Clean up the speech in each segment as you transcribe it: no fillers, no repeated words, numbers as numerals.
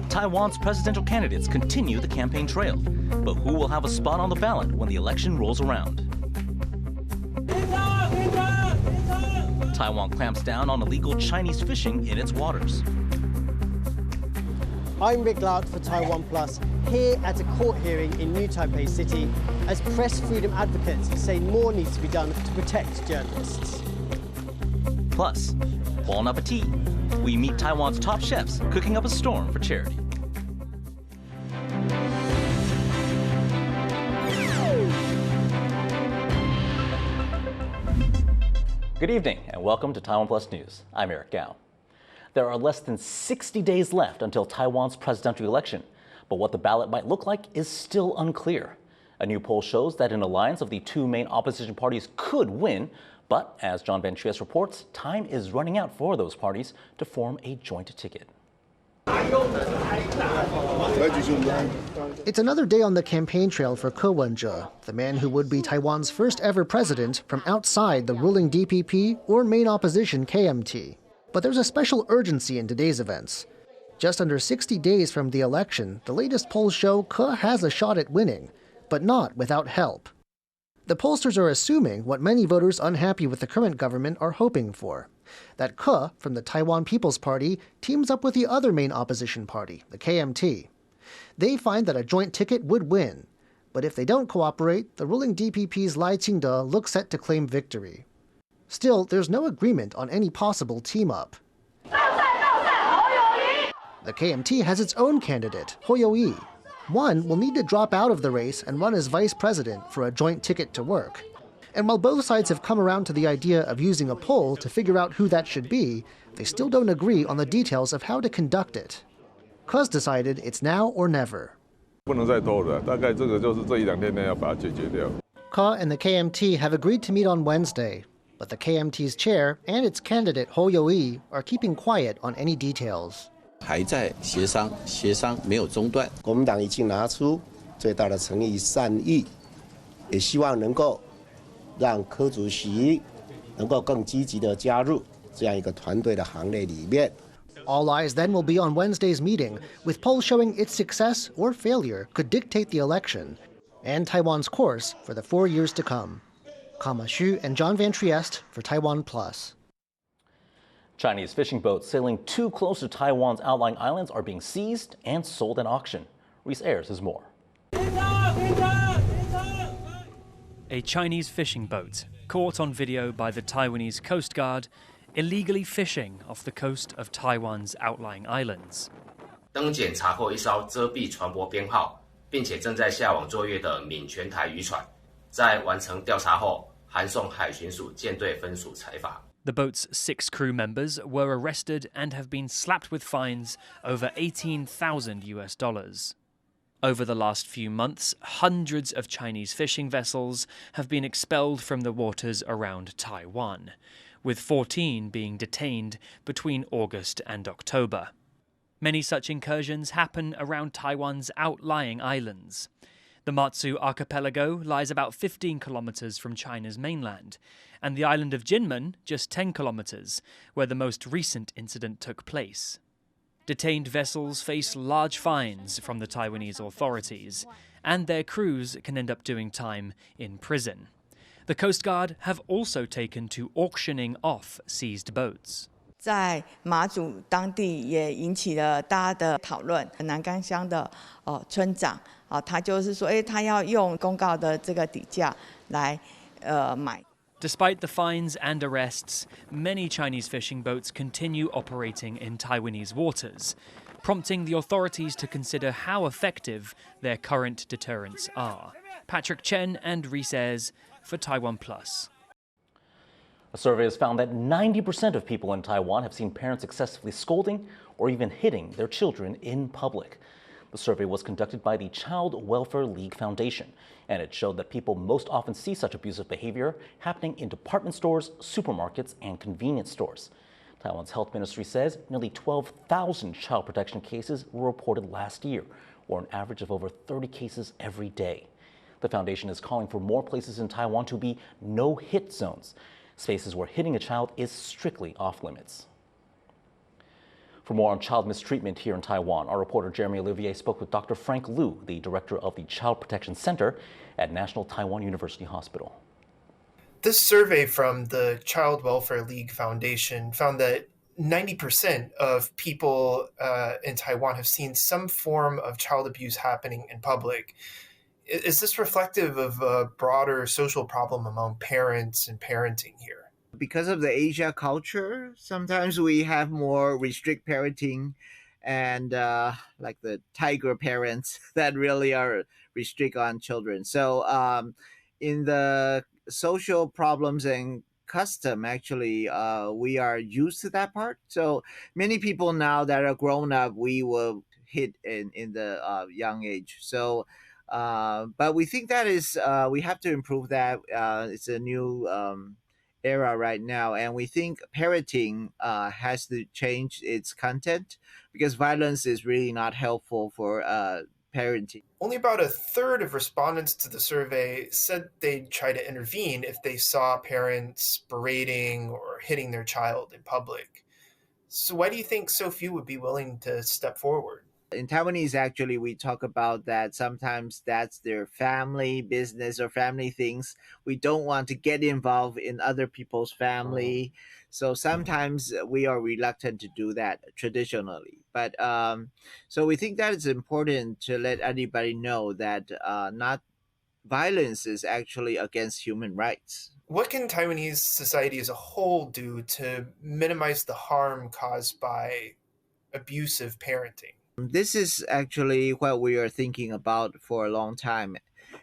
Taiwan's presidential candidates continue the campaign trail, but who will have a spot on the ballot when the election rolls around? Taiwan clamps down on illegal Chinese fishing in its waters. I'm Rick Lout for TaiwanPlus, here at a court hearing in New Taipei City as press freedom advocates say more needs to be done to protect journalists. Plus, bon appetit. We meet Taiwan's top chefs cooking up a storm for charity. Good evening and welcome to TaiwanPlus News. I'm Eric Gao. There are less than 60 days left until Taiwan's presidential election, but what the ballot might look like is still unclear. A new poll shows that an alliance of the two main opposition parties could win, but as John Van Trieste reports, time is running out for those parties to form a joint ticket. It's another day on the campaign trail for Ko Wen-je, the man who would be Taiwan's first ever president from outside the ruling DPP or main opposition KMT. But there's a special urgency in today's events. Just under 60 days from the election, the latest polls show Ko has a shot at winning, but not without help. The pollsters are assuming what many voters unhappy with the current government are hoping for, that Ko from the Taiwan People's Party teams up with the other main opposition party, the KMT. They find that a joint ticket would win, but if they don't cooperate, the ruling DPP's Lai Ching-te looks set to claim victory. Still, there's no agreement on any possible team-up. The KMT has its own candidate, Ho Yo-yi. One will need to drop out of the race and run as vice president for a joint ticket to work. And while both sides have come around to the idea of using a poll to figure out who that should be, they still don't agree on the details of how to conduct it. Ko's decided it's now or never. Ko and the KMT have agreed to meet on Wednesday, but the KMT's chair and its candidate Ho Yo-yi are keeping quiet on any details. 还在协商，协商没有中断。国民党已经拿出最大的诚意善意，也希望能够让柯主席能够更积极的加入这样一个团队的行列里面。All eyes then will be on Wednesday's meeting, with polls showing its success or failure could dictate the election and Taiwan's course for the 4 years to come. Kama Xu and John Van Trieste for TaiwanPlus. Chinese fishing boats sailing too close to Taiwan's outlying islands are being seized and sold at auction. Reese Ayers has more. A Chinese fishing boat caught on video by the Taiwanese Coast Guard illegally fishing off the coast of Taiwan's outlying islands. 登检查获一艘遮蔽船舶编号，并且正在下网作业的闽全台渔船，在完成调查后，函送海巡署舰队分署裁罚。 The boat's 6 crew members were arrested and have been slapped with fines over $18,000. Over the last few months, hundreds of Chinese fishing vessels have been expelled from the waters around Taiwan, with 14 being detained between August and October. Many such incursions happen around Taiwan's outlying islands. The Matsu archipelago lies about 15 kilometers from China's mainland, and the island of Jinmen just 10 kilometers, where the most recent incident took place. Detained vessels face large fines from the Taiwanese authorities, and their crews can end up doing time in prison. The Coast Guard have also taken to auctioning off seized boats. 在马祖当地也引起了大家的讨论。南竿乡的村长他就是说，他要用公告的这个底价来买。 Despite the fines and arrests, many Chinese fishing boats continue operating in Taiwanese waters, prompting the authorities to consider how effective their current deterrents are. Patrick Chen and Reese Ayers for TaiwanPlus. A survey has found that 90% of people in Taiwan have seen parents excessively scolding or even hitting their children in public. The survey was conducted by the Child Welfare League Foundation, and it showed that people most often see such abusive behavior happening in department stores, supermarkets, and convenience stores. Taiwan's health ministry says nearly 12,000 child protection cases were reported last year, or an average of over 30 cases every day. The foundation is calling for more places in Taiwan to be no-hit zones, spaces where hitting a child is strictly off limits. For more on child mistreatment here in Taiwan, our reporter Jeremy Olivier spoke with Dr. Frank Liu, the director of the Child Protection Center at National Taiwan University Hospital. This survey from the Child Welfare League Foundation found that 90% of people in Taiwan have seen some form of child abuse happening in public. Is this reflective of a broader social problem among parents and parenting here? Because of the Asia culture, sometimes we have more restrict parenting and like the tiger parents that really are restrict on children. So in the social problems and custom, actually, we are used to that part. So many people now that are grown up, we will hit in the young age. So, but we think that is, we have to improve that. It's a new era right now, and we think parenting has to change its content because violence is really not helpful for parenting. Only about a third of respondents to the survey said they'd try to intervene if they saw parents berating or hitting their child in public. So why do you think so few would be willing to step forward? In Taiwanese, actually, we talk about that sometimes that's their family business or family things. We don't want to get involved in other people's family. So sometimes we are reluctant to do that traditionally. But so we think that it's important to let everybody know that not violence is actually against human rights. What can Taiwanese society as a whole do to minimize the harm caused by abusive parenting? This is actually what we are thinking about for a long time.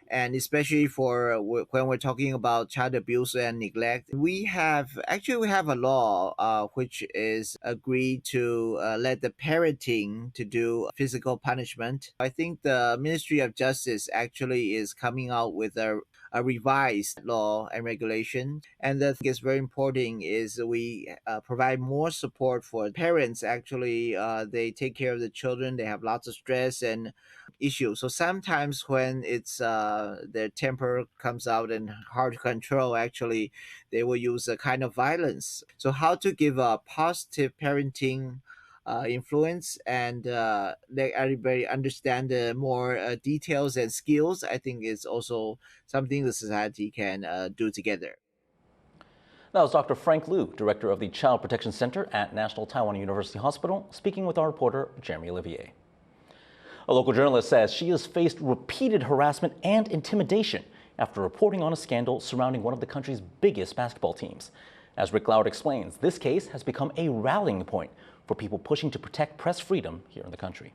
And especially for when we're talking about child abuse and neglect, we have a law which is agreed to let the parenting to do physical punishment. I think the Ministry of Justice actually is coming out with a revised law and regulation. And the thing is very important is we provide more support for parents. Actually, they take care of the children. They have lots of stress and issues. So sometimes when it's their temper comes out and hard to control, actually, they will use a kind of violence. So how to give a positive parenting influence and let everybody understand the more details and skills, I think is also something the society can do together. That was Dr. Frank Liu, director of the Child Protection Center at National Taiwan University Hospital, speaking with our reporter Jeremy Olivier. A local journalist says she has faced repeated harassment and intimidation after reporting on a scandal surrounding one of the country's biggest basketball teams. As Rick Lauert explains, this case has become a rallying point for people pushing to protect press freedom here in the country.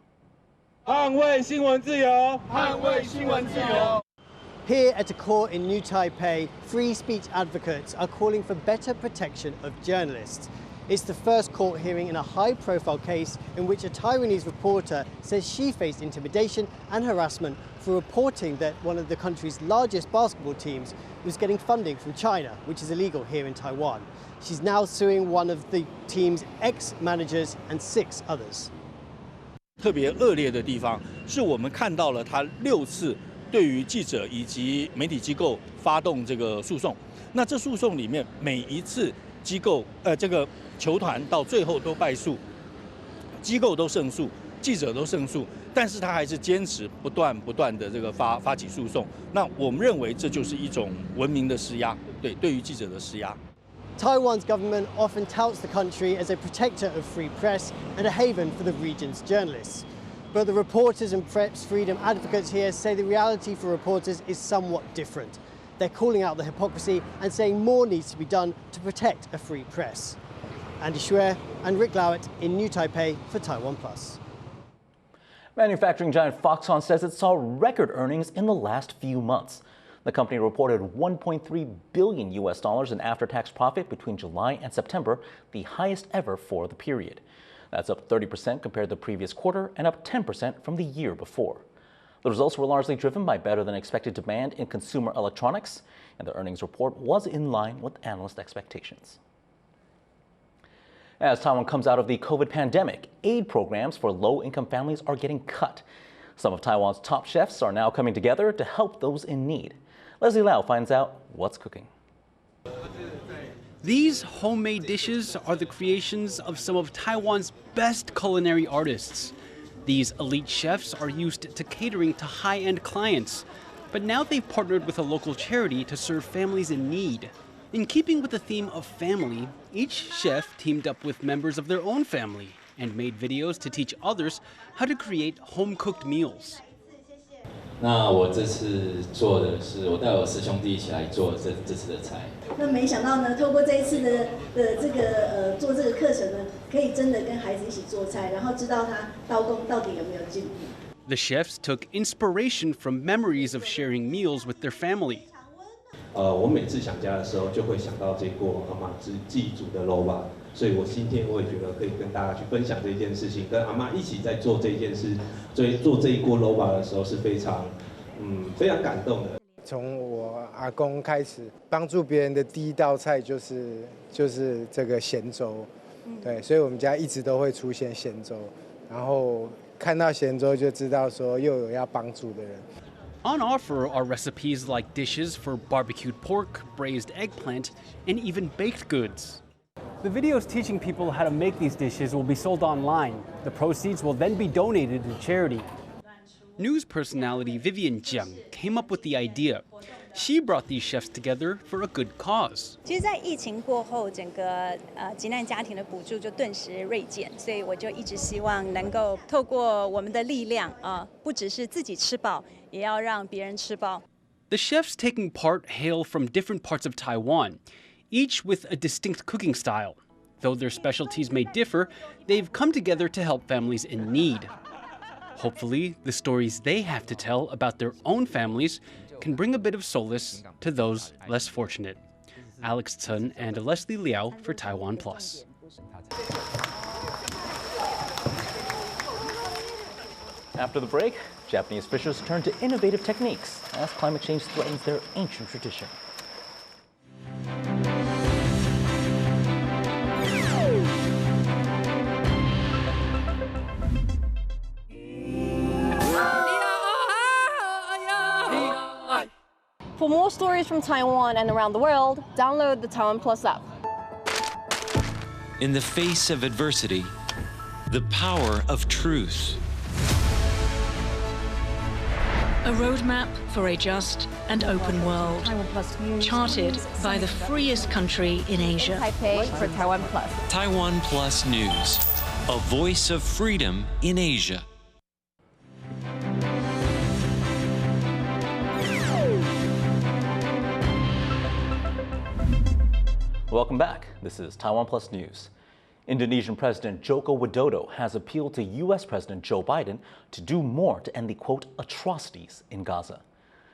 Here at a court in New Taipei, free speech advocates are calling for better protection of journalists. It's the first court hearing in a high-profile case in which a Taiwanese reporter says she faced intimidation and harassment for reporting that one of the country's largest basketball teams was getting funding from China, which is illegal here in Taiwan. She's now suing one of the team's ex-managers and 6 others. 特别恶劣的地方是我们看到了他6次对于记者以及媒体机构发动这个诉讼。那这诉讼里面每一次机构这个球团到最后都败诉，机构都胜诉，记者都胜诉，但是他还是坚持不断的这个发起诉讼。那我们认为这就是一种文明的施压，对于记者的施压。 Taiwan's government often touts the country as a protector of free press and a haven for the region's journalists. But the reporters and press freedom advocates here say the reality for reporters is somewhat different. They're calling out the hypocrisy and saying more needs to be done to protect a free press. Andy Xue and Rick Lauert in New Taipei for TaiwanPlus. Manufacturing giant Foxconn says it saw record earnings in the last few months. The company reported $1.3 billion in after-tax profit between July and September, the highest ever for the period. That's up 30% compared to the previous quarter and up 10% from the year before. The results were largely driven by better than expected demand in consumer electronics, and the earnings report was in line with analyst expectations. As Taiwan comes out of the COVID pandemic, aid programs for low-income families are getting cut. Some of Taiwan's top chefs are now coming together to help those in need. Leslie Lau finds out what's cooking. These homemade dishes are the creations of some of Taiwan's best culinary artists. These elite chefs are used to catering to high-end clients, but now they've partnered with a local charity to serve families in need. In keeping with the theme of family, each chef teamed up with members of their own family and made videos to teach others how to create home-cooked meals. 那我这次做的是，我带我4兄弟一起来做这次的菜。那没想到呢，透过这一次的这个做这个课程呢，可以真的跟孩子一起做菜，然后知道他刀工到底有没有进步。The chefs took inspiration from memories of sharing meals with their family. 我每次想家的时候，就会想到这锅阿嬷自己煮的肉吧，所以我今天我也觉得可以跟大家去分享这件事情，跟阿嬷一起在做这件事，做这一锅肉吧的时候是非常感动的。从我阿公开始帮助别人的第一道菜就是这个咸粥，对，所以我们家一直都会出现咸粥，然后看到咸粥就知道说又有要帮助的人。On offer are recipes like dishes for barbecued pork, braised eggplant, and even baked goods. The videos teaching people how to make these dishes will be sold online. The proceeds will then be donated to charity. News personality Vivian Jiang came up with the idea. She brought these chefs together for a good cause. 其实，在疫情过后，整个急难家庭的补助就顿时锐减，所以我就一直希望能够透过我们的力量不只是自己吃饱，也要让别人吃饱。The chefs taking part hail from different parts of Taiwan, each with a distinct cooking style. Though their specialties may differ, they've come together to help families in need. Hopefully, the stories they have to tell about their own families can bring a bit of solace to those less fortunate. Alex Chen and Leslie Liao for TaiwanPlus. After the break, Japanese fishers turn to innovative techniques as climate change threatens their ancient tradition. For more stories from Taiwan and around the world, download the TaiwanPlus app. In the face of adversity, the power of truth. A roadmap for a just and open world, charted by the freest country in Asia. Taipei for TaiwanPlus. TaiwanPlus News, a voice of freedom in Asia. Welcome back. This is TaiwanPlus News. Indonesian President Joko Widodo has appealed to U.S. President Joe Biden to do more to end the, quote, atrocities in Gaza.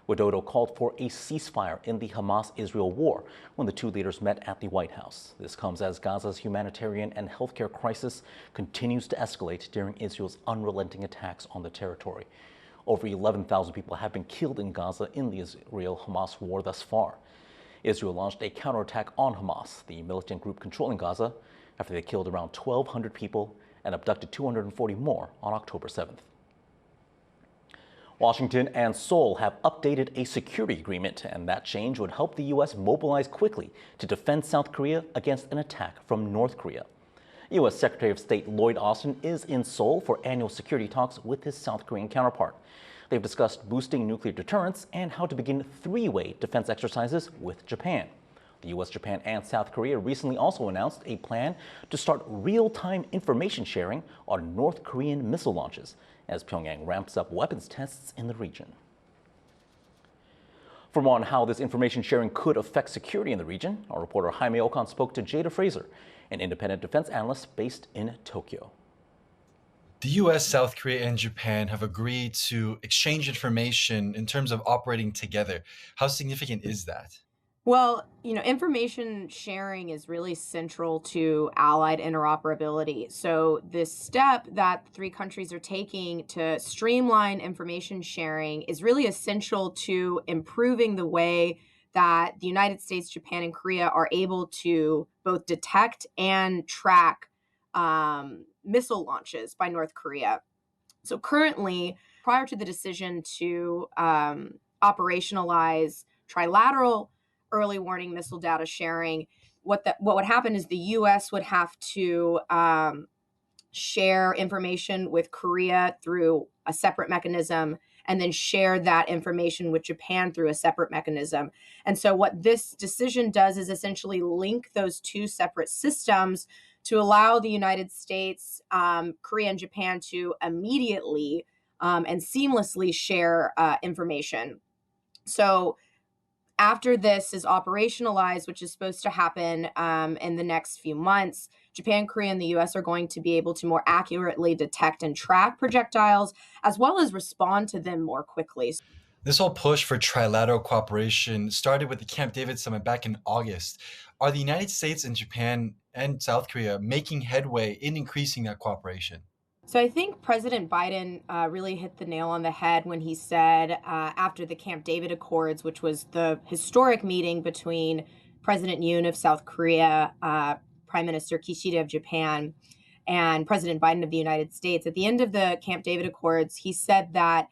Widodo called for a ceasefire in the Hamas-Israel war when the two leaders met at the White House. This comes as Gaza's humanitarian and healthcare crisis continues to escalate during Israel's unrelenting attacks on the territory. Over 11,000 people have been killed in Gaza in the Israel-Hamas war thus far. Israel launched a counterattack on Hamas, the militant group controlling Gaza, after they killed around 1,200 people and abducted 240 more on October 7th. Washington and Seoul have updated a security agreement, and that change would help the U.S. mobilize quickly to defend South Korea against an attack from North Korea. U.S. Secretary of State Lloyd Austin is in Seoul for annual security talks with his South Korean counterpart. They've discussed boosting nuclear deterrence and how to begin three-way defense exercises with Japan. The U.S., Japan, and South Korea recently also announced a plan to start real-time information sharing on North Korean missile launches as Pyongyang ramps up weapons tests in the region. For more on how this information sharing could affect security in the region, our reporter Jaime Okan spoke to Jada Fraser, an independent defense analyst based in Tokyo. The US, South Korea, and Japan have agreed to exchange information in terms of operating together. How significant is that? Well, information sharing is really central to allied interoperability. So this step that the three countries are taking to streamline information sharing is really essential to improving the way that the United States, Japan, and Korea are able to both detect and track missile launches by North Korea. So currently, Prior to the decision to operationalize trilateral early warning missile data sharing, what would happen is the U.S. would have to share information with Korea through a separate mechanism, and then share that information with Japan through a separate mechanism. And so what this decision does is essentially link those two separate systems to allow the United States, Korea, and Japan to immediately and seamlessly share information. So after this is operationalized, which is supposed to happen in the next few months, Japan, Korea, and the U.S. are going to be able to more accurately detect and track projectiles, as well as respond to them more quickly. This whole push for trilateral cooperation started with the Camp David summit back in August. Are the United States and Japan and South Korea making headway in increasing that cooperation? So I think President Biden really hit the nail on the head when he said after the Camp David Accords, which was the historic meeting between President Yoon of South Korea, Prime Minister Kishida of Japan, and President Biden of the United States. At the end of the Camp David Accords, he said that,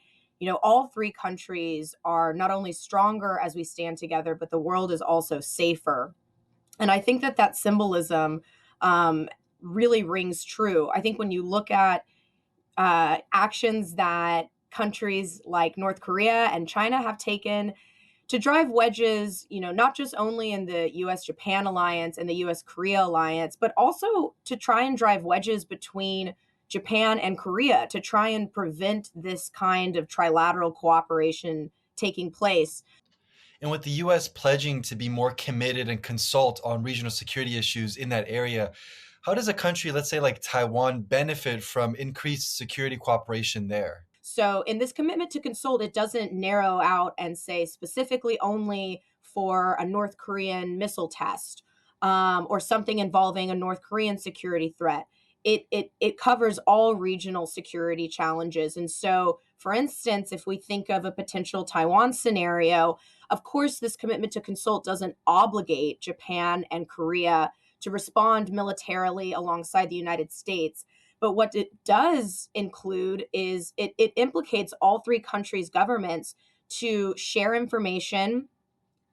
all three countries are not only stronger as we stand together, but the world is also safer. And I think that symbolism really rings true. I think when you look at actions that countries like North Korea and China have taken to drive wedges, not just only in the U.S.-Japan alliance and the U.S.-Korea alliance, but also to try and drive wedges between Japan and Korea to try and prevent this kind of trilateral cooperation taking place. And with the U.S. pledging to be more committed and consult on regional security issues in that area, how does a country, let's say like Taiwan, benefit from increased security cooperation there? So in this commitment to consult, it doesn't narrow out and say specifically only for a North Korean missile test or something involving a North Korean security threat. It covers all regional security challenges. And so, for instance, if we think of a potential Taiwan scenario, of course, this commitment to consult doesn't obligate Japan and Korea to respond militarily alongside the United States. But what it does include is it implicates all three countries' governments to share information,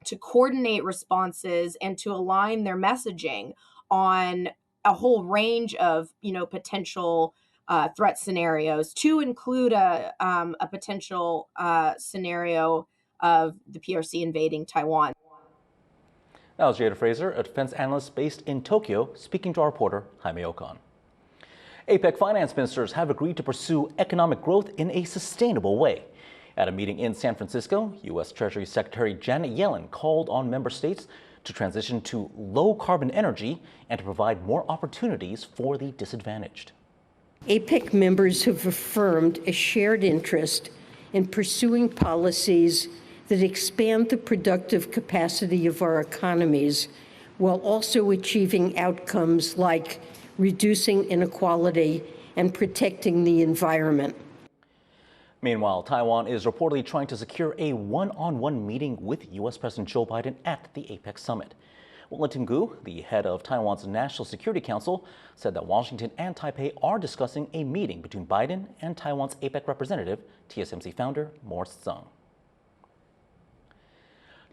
to coordinate responses, and to align their messaging on a whole range of potential threat scenarios, to include a potential scenario of the PRC invading Taiwan. That was Jada Fraser, a defense analyst based in Tokyo, speaking to our reporter Jaime Ocon. APEC finance ministers have agreed to pursue economic growth in a sustainable way. At a meeting in San Francisco, U.S. Treasury Secretary Janet Yellen called on member states to transition to low-carbon energy and to provide more opportunities for the disadvantaged. APEC members have affirmed a shared interest in pursuing policies that expand the productive capacity of our economies while also achieving outcomes like reducing inequality and protecting the environment. Meanwhile, Taiwan is reportedly trying to secure a one-on-one meeting with U.S. President Joe Biden at the APEC summit. Wellington Gu, the head of Taiwan's National Security Council, said that Washington and Taipei are discussing a meeting between Biden and Taiwan's APEC representative, TSMC founder Morris Tsang.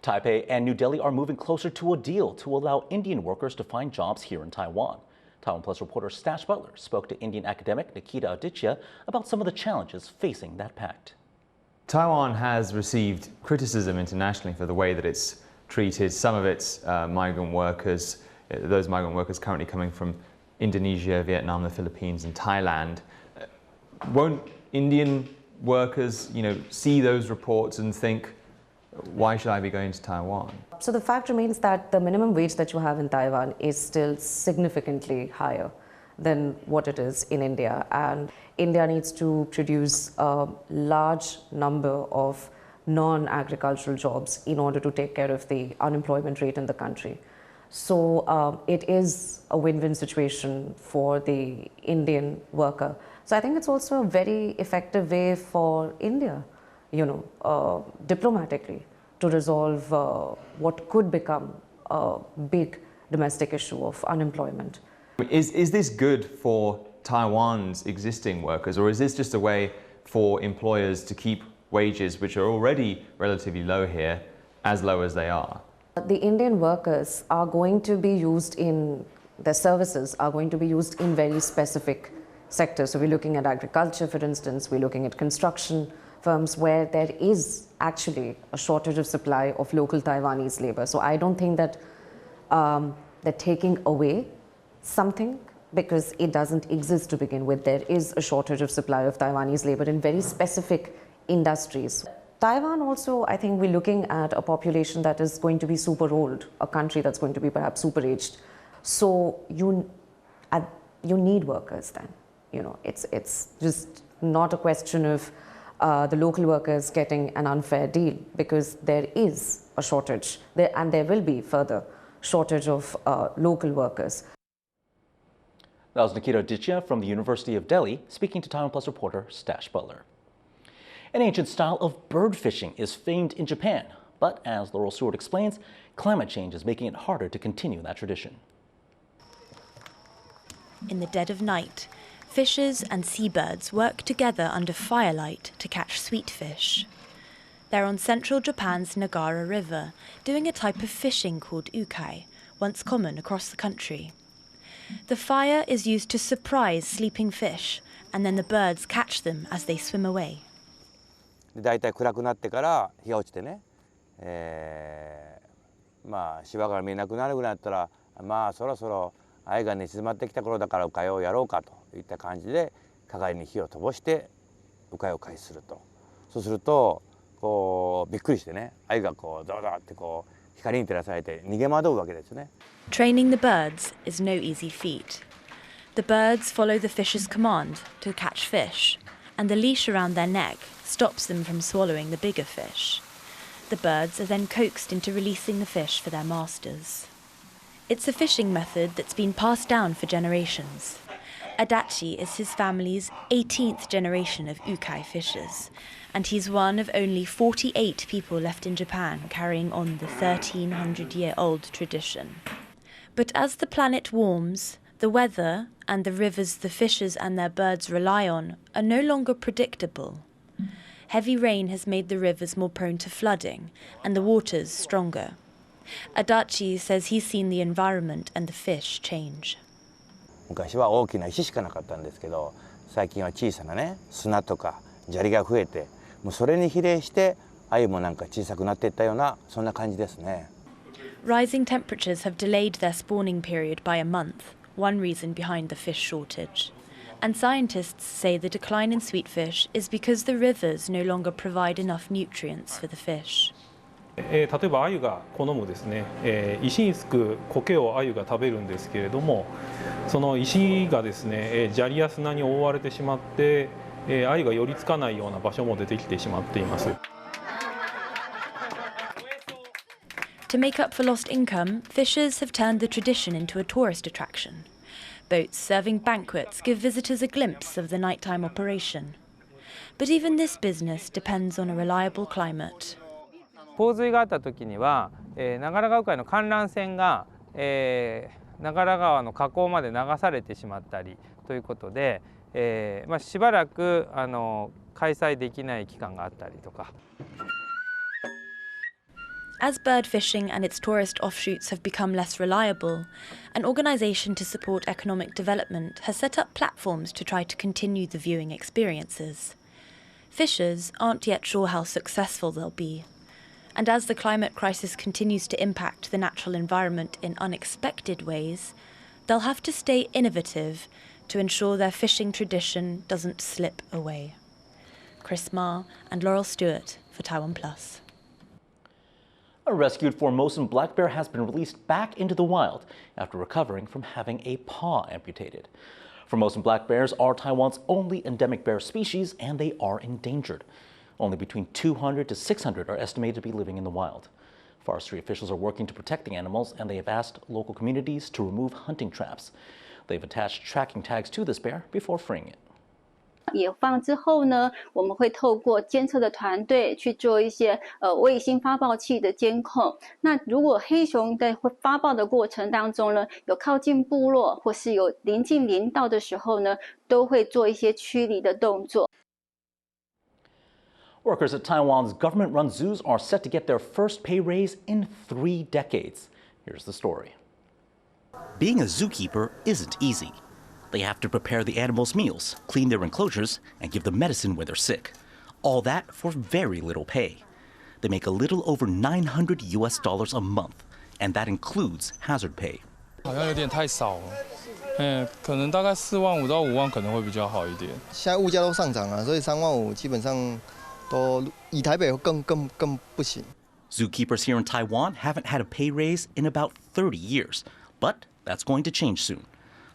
Taipei and New Delhi are moving closer to a deal to allow Indian workers to find jobs here in Taiwan. TaiwanPlus reporter Stash Butler spoke to Indian academic Nikita Aditya about some of the challenges facing that pact. Taiwan has received criticism internationally for the way that it's treated some of its migrant workers, those migrant workers currently coming from Indonesia, Vietnam, the Philippines, and Thailand. Won't Indian workers, see those reports and think, why should I be going to Taiwan? So the fact remains that the minimum wage that you have in Taiwan is still significantly higher than what it is in India. And India needs to produce a large number of non-agricultural jobs in order to take care of the unemployment rate in the country. So it is a win-win situation for the Indian worker. So I think it's also a very effective way for India, diplomatically, to resolve what could become a big domestic issue of unemployment. Is this good for Taiwan's existing workers, or is this just a way for employers to keep wages, which are already relatively low here, as low as they are. The Indian workers are going to be used in, their services are going to be used in very specific sectors. So we're looking at agriculture, for instance, we're looking at construction firms where there is actually a shortage of supply of local Taiwanese labor. So I don't think that they're taking away something because it doesn't exist to begin with. There is a shortage of supply of Taiwanese labor in very specific industries. Taiwan also, I think we're looking at a population that is going to be super old, a country that's going to be perhaps super aged. So you need workers then. You know, it's just not a question of the local workers getting an unfair deal, because there is a shortage there, and there will be further shortage of local workers. That was Nikita Aditya from the University of Delhi speaking to TaiwanPlus reporter Stash Butler. An ancient style of bird fishing is famed in Japan, but as Laurel Stewart explains, climate change is making it harder to continue that tradition. In the dead of night, fishers and seabirds work together under firelight to catch sweet fish. They're on central Japan's Nagara River, doing a type of fishing called ukai, once common across the country. The fire is used to surprise sleeping fish, and then the birds catch them as they swim away. だいたい暗くなってから日が落ちてね、まあ芝が見えなくなるぐらいだったら、まあそろそろ愛が寝静まってきた頃だから鵜飼いをやろうかといった感じで係に火を飛ばして鵜飼いを開始すると。そうするとこうびっくりしてね、愛がこうドドってこう光に照らされて逃げ惑うわけですね。Training the birds is no easy feat. The birds follow the fish's command to catch fish, and the leash around their neck stops them from swallowing the bigger fish. The birds are then coaxed into releasing the fish for their masters. It's a fishing method that's been passed down for generations. Adachi is his family's 18th generation of ukai fishers, and he's one of only 48 people left in Japan carrying on the 1,300-year-old tradition. But as the planet warms, the weather and the rivers the fishers and their birds rely on are no longer predictable. Heavy rain has made the rivers more prone to flooding and the waters stronger. Adachi says he's seen the environment and the fish change. 昔は大きな石しかなかったんですけど、最近は小さなね砂とか砂利が増えて、もうそれに比例して鮎もなんか小さくなっていったようなそんな感じですね。Rising temperatures have delayed their spawning period by a month, one reason behind the fish shortage. And scientists say the decline in sweet fish is because the rivers no longer provide enough nutrients for the fish. 例えば鮎が好むですね、石につく苔を鮎が食べるんですけれども、その石がですね、砂利や砂に覆われてしまって、鮎が寄りつかないような場所も出てきてしまっています。To make up for lost income, fishers have turned the tradition into a tourist attraction. Boats serving banquets give visitors a glimpse of the nighttime operation. But even this business depends on a reliable climate. 洪水があった時には、長良川鵜飼の観覧船が、長良川の河口まで流されてしまったりということで、しばらく開催できない期間があったりとか。As bird fishing and its tourist offshoots have become less reliable, an organisation to support economic development has set up platforms to try to continue the viewing experiences. Fishers aren't yet sure how successful they'll be. And as the climate crisis continues to impact the natural environment in unexpected ways, they'll have to stay innovative to ensure their fishing tradition doesn't slip away. Chris Ma and Laurel Stewart for TaiwanPlus. A rescued Formosan black bear has been released back into the wild after recovering from having a paw amputated. Formosan black bears are Taiwan's only endemic bear species, and they are endangered. Only between 200 to 600 are estimated to be living in the wild. Forestry officials are working to protect the animals, and they have asked local communities to remove hunting traps. They've attached tracking tags to this bear before freeing it. 野放之后呢，我们会透过监测的团队去做一些卫星发报器的监控。那如果黑熊在发报的过程当中呢，有靠近部落或是有临近林道的时候呢，都会做一些驱离的动作。Workers at Taiwan's government-run zoos are set to get their first pay raise in 3 decades. Here's the story. Being a zookeeper isn't easy. They have to prepare the animals' meals, clean their enclosures, and give them medicine when they're sick. All that for very little pay. They make a little over $900 a month, and that includes hazard pay. 好像有点太少了，可能大概4万5到5万可能会比较好一点。现在物价都上涨了，所以3万5基本上都以台北更不行。Zookeepers here in Taiwan haven't had a pay raise in about 30 years, but that's going to change soon.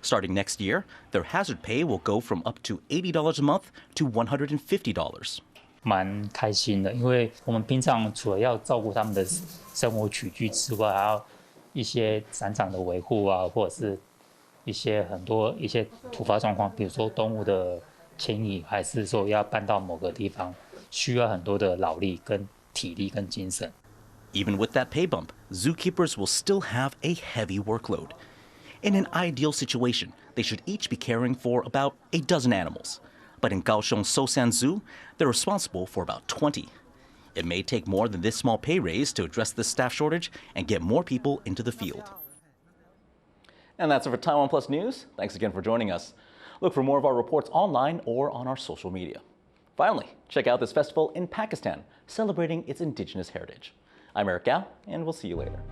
Starting next year, their hazard pay will go from up to $80 a month to $150. 蛮开心的，因为我们平常除了要照顾他们的生活起居之外，还要一些展场的维护啊，或者是一些突发状况，比如说动物的迁移，还是说要搬到某个地方，需要很多的劳力、跟体力、跟精神。Even with that pay bump, zookeepers will still have a heavy workload. In an ideal situation, they should each be caring for about a dozen animals. But in Kaohsiung's Sosan Zoo, they're responsible for about 20. It may take more than this small pay raise to address this staff shortage and get more people into the field. And that's it for Taiwan Plus News. Thanks again for joining us. Look for more of our reports online or on our social media. Finally, check out this festival in Pakistan, celebrating its indigenous heritage. I'm Eric Gao, and we'll see you later.